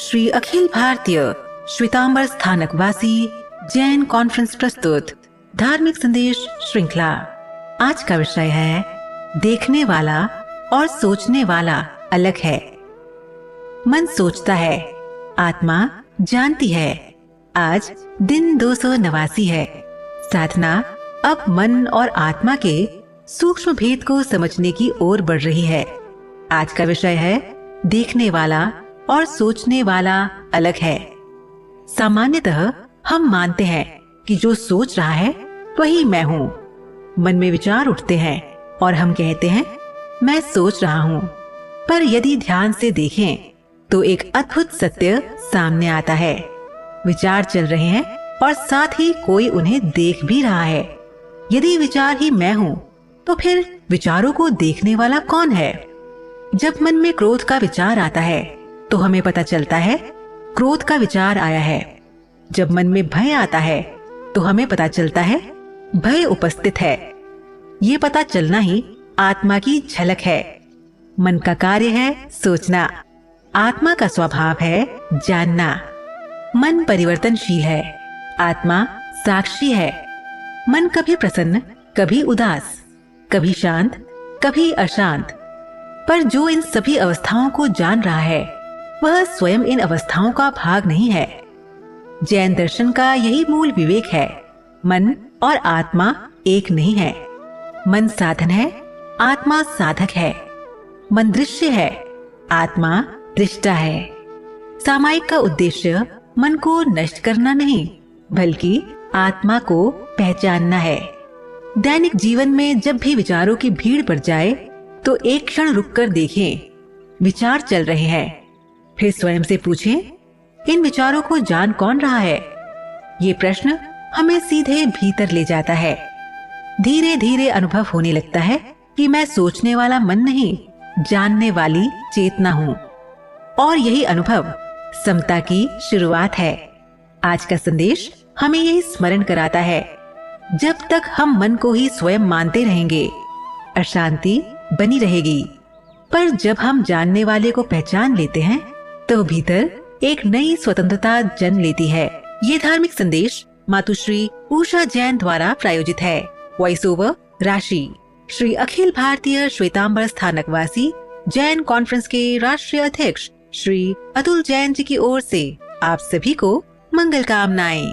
Shri Akhil Bharatiya Shvetambar Sthanakvasi Jain conference प्रस्तुत धार्मिक संदेश श्रृंखला। आज का विषय है देखने वाला और सोचने वाला अलग है। मन सोचता है, आत्मा जानती है। आज दिन 289 है। साधना अब मन और आत्मा के सूक्ष्म भेद को समझने की ओर बढ़ रही है। आज का विषय है देखने वाला और सोचने वाला अलग है। सामान्यतः हम मानते हैं कि जो सोच रहा है वही मैं हूँ। मन में विचार उठते हैं और हम कहते हैं मैं सोच रहा हूँ। पर यदि ध्यान से देखें तो एक अद्भुत सत्य सामने आता है। विचार चल रहे हैं और साथ ही कोई उन्हें देख भी रहा है। यदि विचार ही मैं हूँ तो फिर विचारों को देखने वाला कौन है? जब मन में क्रोध का विचार आता है तो हमें पता चलता है क्रोध का विचार आया है। जब मन में भय आता है तो हमें पता चलता है भय उपस्थित है। ये पता चलना ही आत्मा की झलक है। मन का कार्य है सोचना, आत्मा का स्वभाव है जानना। मन परिवर्तनशील है, आत्मा साक्षी है। मन कभी प्रसन्न, कभी उदास, कभी शांत, कभी अशांत। पर जो इन सभी अवस्थाओं को जान रहा है वह स्वयं इन अवस्थाओं का भाग नहीं है। जैन दर्शन का यही मूल विवेक है। मन और आत्मा एक नहीं है। मन साधन है, आत्मा साधक है। मन दृश्य है, आत्मा दृष्टा है। सामायिक का उद्देश्य मन को नष्ट करना नहीं बल्कि आत्मा को पहचानना है। दैनिक जीवन में जब भी विचारों की भीड़ बढ़ जाए तो एक क्षण रुककर देखें। विचार चल रहे हैं, फिर स्वयं से पूछें इन विचारों को जान कौन रहा है? ये प्रश्न हमें सीधे भीतर ले जाता है। धीरे धीरे अनुभव होने लगता है कि मैं सोचने वाला मन नहीं, जानने वाली चेतना हूँ। और यही अनुभव समता की शुरुआत है। आज का संदेश हमें यही स्मरण कराता है, जब तक हम मन को ही स्वयं मानते रहेंगे अशांति बनी रहेगी। पर जब हम जानने वाले को पहचान लेते हैं तो भीतर एक नई स्वतंत्रता जन्म लेती है। ये धार्मिक संदेश मातुश्री उषा जैन द्वारा प्रायोजित है। वॉइस ओवर राशि। श्री अखिल भारतीय श्वेतांबर स्थानकवासी जैन कॉन्फ्रेंस के राष्ट्रीय अध्यक्ष श्री अतुल जैन जी की ओर से आप सभी को मंगल कामनाएं।